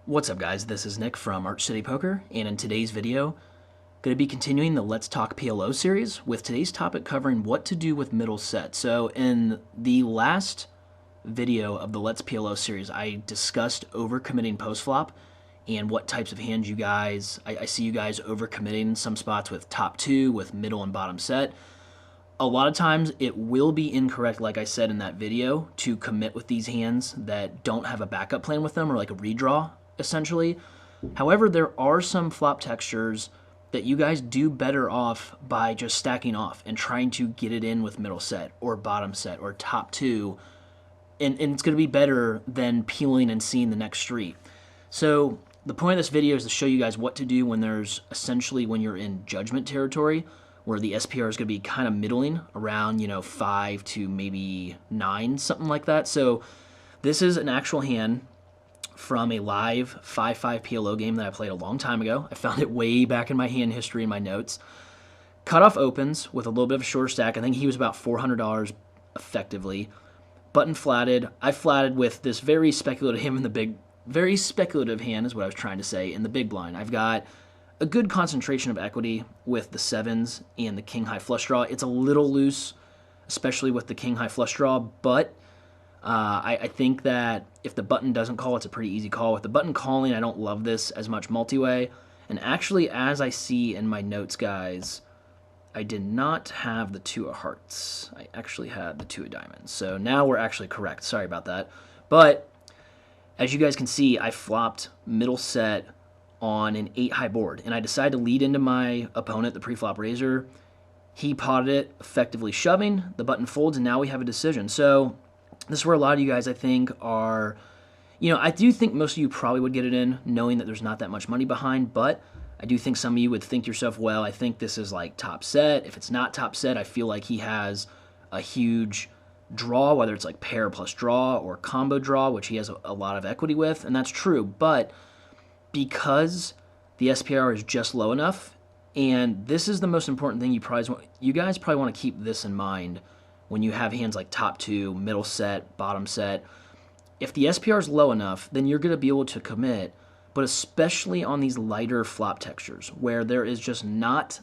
What's up, guys? This is Nick from Arch City Poker, and in today's video, going to be continuing the Let's Talk PLO series with today's topic covering what to do with middle set. So in the last video of the Let's PLO series, I discussed overcommitting post-flop and what types of hands you guys, I see you guys overcommitting some spots with top two, with middle and bottom set. A lot of times it will be incorrect, like I said in that video, to commit with these hands that don't have a backup plan with them or like a redraw, essentially. However, there are some flop textures that you guys do better off by just stacking off and trying to get it in with middle set or bottom set or top two, and it's going to be better than peeling and seeing the next street. So the point of this video is to show you guys what to do when when you're in judgment territory, where the SPR is going to be kind of middling around, 5 to maybe 9, something like that. So this is an actual hand from a live 5-5 PLO game that I played a long time ago. I found it way back in my hand history in my notes. Cutoff opens with a little bit of a shorter stack. I think he was about $400 effectively. Button flatted. I flatted with this very speculative hand is what I was trying to say in the big blind. I've got a good concentration of equity with the sevens and the king high flush draw. It's a little loose, especially with the king high flush draw, but I think that if the button doesn't call, it's a pretty easy call. With the button calling, I don't love this as much multi-way. And actually, as I see in my notes, guys, I did not have the 2 of hearts. I actually had the 2 of diamonds. So now we're actually correct. Sorry about that. But as you guys can see, I flopped middle set on an 8 high board. And I decided to lead into my opponent, the pre-flop raiser. He potted it, effectively shoving. The button folds, and now we have a decision. So this is where a lot of you guys, I think, are, I do think most of you probably would get it in knowing that there's not that much money behind, but I do think some of you would think to yourself, well, I think this is like top set. If it's not top set, I feel like he has a huge draw, whether it's like pair plus draw or combo draw, which he has a lot of equity with, and that's true, but because the SPR is just low enough, and this is the most important thing you guys probably want to keep this in mind when you have hands like top two, middle set, bottom set. If the SPR is low enough, then you're going to be able to commit, but especially on these lighter flop textures where there is just not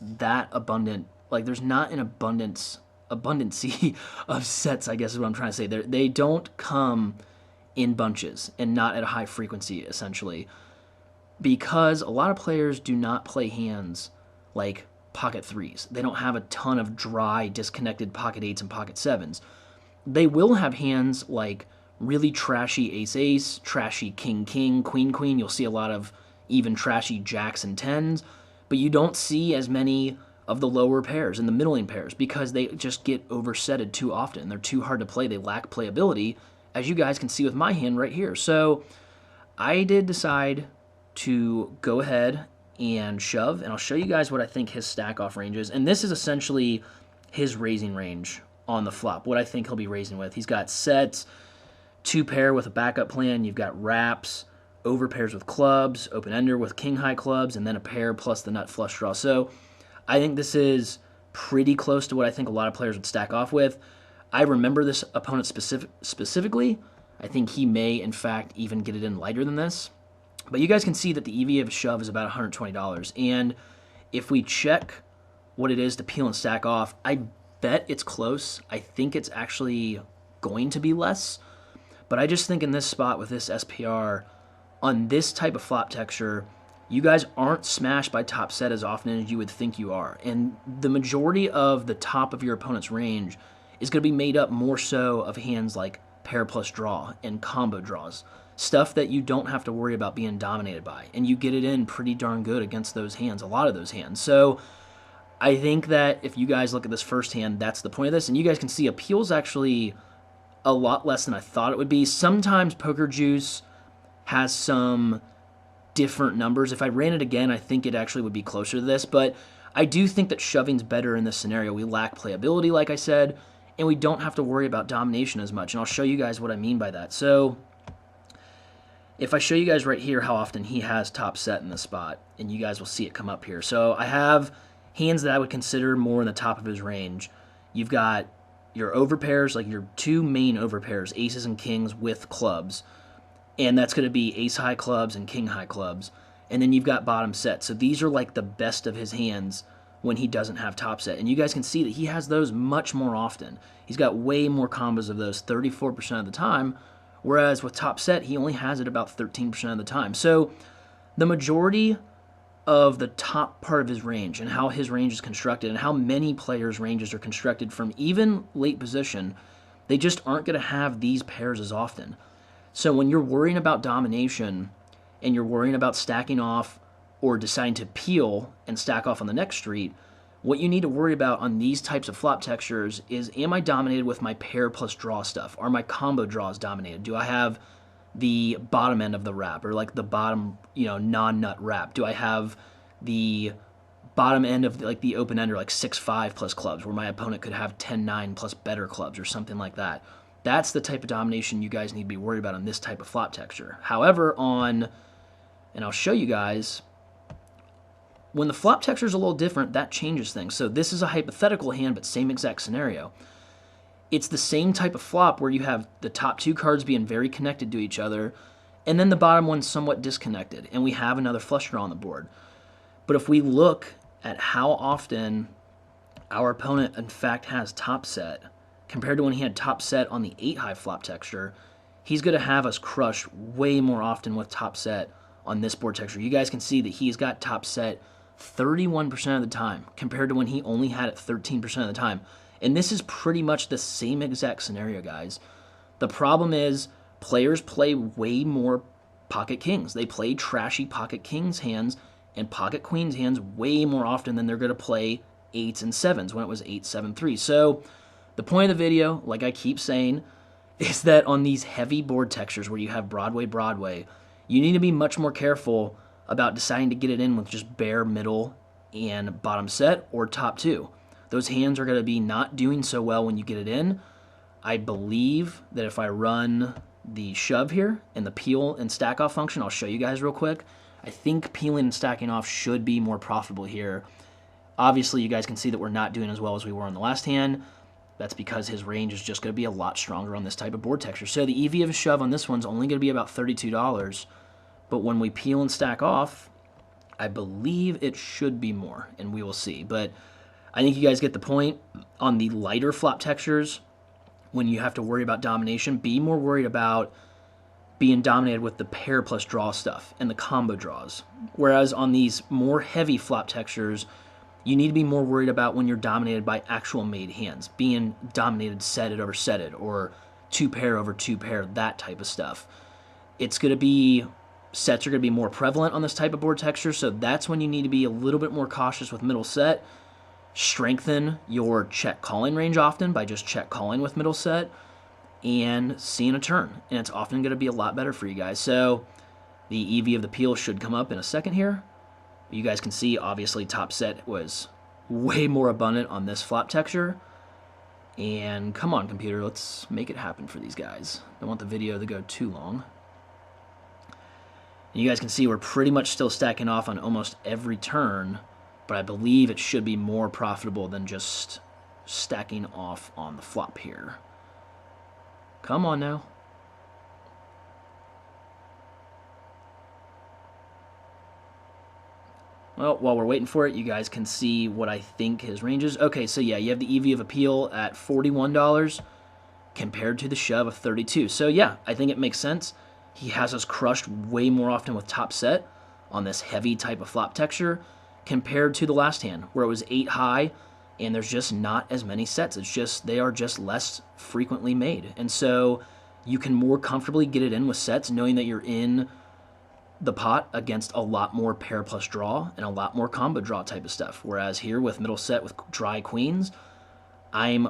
that abundant, like there's not an abundancy of sets, I guess is what I'm trying to say. They don't come in bunches and not at a high frequency, essentially, because a lot of players do not play hands like pocket threes. They don't have a ton of dry, disconnected pocket eights and pocket sevens. They will have hands like really trashy ace-ace, trashy king-king, queen-queen. You'll see a lot of even trashy jacks and tens, but you don't see as many of the lower pairs and the middling pairs because they just get oversetted too often. They're too hard to play. They lack playability, as you guys can see with my hand right here. So I did decide to go ahead and shove, and I'll show you guys what I think his stack off range is. And this is essentially his raising range on the flop, what I think he'll be raising with. He's got sets, 2 pair with a backup plan. You've got wraps, over pairs with clubs, open-ender with king-high clubs, and then a pair plus the nut flush draw. So I think this is pretty close to what I think a lot of players would stack off with. I remember this opponent specifically. I think he may, in fact, even get it in lighter than this. But you guys can see that the EV of a shove is about $120. And if we check what it is to peel and stack off, I bet it's close. I think it's actually going to be less. But I just think in this spot with this SPR, on this type of flop texture, you guys aren't smashed by top set as often as you would think you are. And the majority of the top of your opponent's range is going to be made up more so of hands like pair plus draw and combo draws. Stuff that you don't have to worry about being dominated by. And you get it in pretty darn good against those hands, a lot of those hands. So I think that if you guys look at this first hand, that's the point of this. And you guys can see appeal's actually a lot less than I thought it would be. Sometimes Poker Juice has some different numbers. If I ran it again, I think it actually would be closer to this. But I do think that shoving's better in this scenario. We lack playability, like I said, and we don't have to worry about domination as much. And I'll show you guys what I mean by that. So if I show you guys right here how often he has top set in this spot, and you guys will see it come up here. So I have hands that I would consider more in the top of his range. You've got your overpairs, like your 2 main overpairs, aces and kings with clubs. and that's going to be ace high clubs and king high clubs. And then you've got bottom set. So these are like the best of his hands when he doesn't have top set. And you guys can see that he has those much more often. He's got way more combos of those 34% of the time, whereas with top set, he only has it about 13% of the time. So the majority of the top part of his range and how his range is constructed and how many players' ranges are constructed from even late position, they just aren't going to have these pairs as often. So when you're worrying about domination and you're worrying about stacking off or deciding to peel and stack off on the next street, what you need to worry about on these types of flop textures is, am I dominated with my pair plus draw stuff? Are my combo draws dominated? Do I have the bottom end of the wrap, or like the bottom, non-nut wrap? Do I have the bottom end of like the open ender, like 6-5 plus clubs, where my opponent could have 10-9 plus better clubs or something like that? That's the type of domination you guys need to be worried about on this type of flop texture. However, and I'll show you guys, when the flop texture is a little different, that changes things. So this is a hypothetical hand, but same exact scenario. It's the same type of flop where you have the top two cards being very connected to each other, and then the bottom one's somewhat disconnected, and we have another flush draw on the board. But if we look at how often our opponent, in fact, has top set, compared to when he had top set on the 8-high flop texture, he's going to have us crushed way more often with top set on this board texture. You guys can see that he's got top set 31% of the time, compared to when he only had it 13% of the time. And this is pretty much the same exact scenario, guys. The problem is players play way more pocket kings. They play trashy pocket kings hands and pocket queens hands way more often than they're going to play 8s and 7s when it was 8-7-3. So the point of the video, like I keep saying, is that on these heavy board textures where you have Broadway, you need to be much more careful about deciding to get it in with just bare middle and bottom set or top two. Those hands are going to be not doing so well when you get it in. I believe that if I run the shove here and the peel and stack off function, I'll show you guys real quick. I think peeling and stacking off should be more profitable here. Obviously, you guys can see that we're not doing as well as we were on the last hand. That's because his range is just going to be a lot stronger on this type of board texture. So the EV of a shove on this one's only going to be about $32. But when we peel and stack off, I believe it should be more, and we will see. But I think you guys get the point. On the lighter flop textures, when you have to worry about domination, be more worried about being dominated with the pair plus draw stuff and the combo draws. Whereas on these more heavy flop textures, you need to be more worried about when you're dominated by actual made hands, being dominated setted over setted, or two pair over two pair, that type of stuff. It's going to be, sets are going to be more prevalent on this type of board texture, so that's when you need to be a little bit more cautious with middle set. Strengthen your check calling range often by just check calling with middle set and seeing a turn, and it's often going to be a lot better for you guys. So the EV of the peel should come up in a second here. You guys can see, obviously, top set was way more abundant on this flop texture. And come on, computer, let's make it happen for these guys. Don't want the video to go too long. And you guys can see we're pretty much still stacking off on almost every turn, but I believe it should be more profitable than just stacking off on the flop here. Come on now. Well, while we're waiting for it, you guys can see what I think his range is. Okay, so yeah, you have the EV of appeal at $41 compared to the shove of $32. So yeah, I think it makes sense. He has us crushed way more often with top set on this heavy type of flop texture compared to the last hand where it was 8 high and there's just not as many sets. It's just, they are just less frequently made. And so you can more comfortably get it in with sets knowing that you're in the pot against a lot more pair plus draw and a lot more combo draw type of stuff. Whereas here with middle set with dry queens, I'm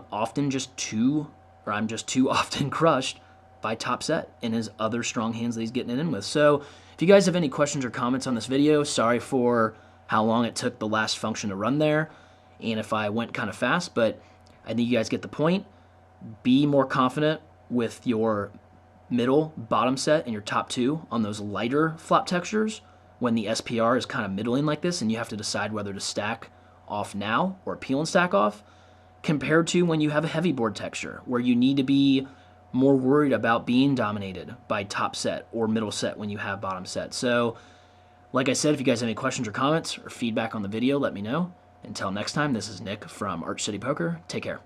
just too often crushed by top set and his other strong hands that he's getting it in with. So if you guys have any questions or comments on this video, sorry for how long it took the last function to run there and if I went kind of fast, but I think you guys get the point. Be more confident with your middle bottom set and your top two on those lighter flop textures when the SPR is kind of middling like this and you have to decide whether to stack off now or peel and stack off, compared to when you have a heavy board texture where you need to be more worried about being dominated by top set or middle set when you have bottom set. So, like I said, if you guys have any questions or comments or feedback on the video, let me know. Until next time, this is Nick from Arch City Poker. Take care.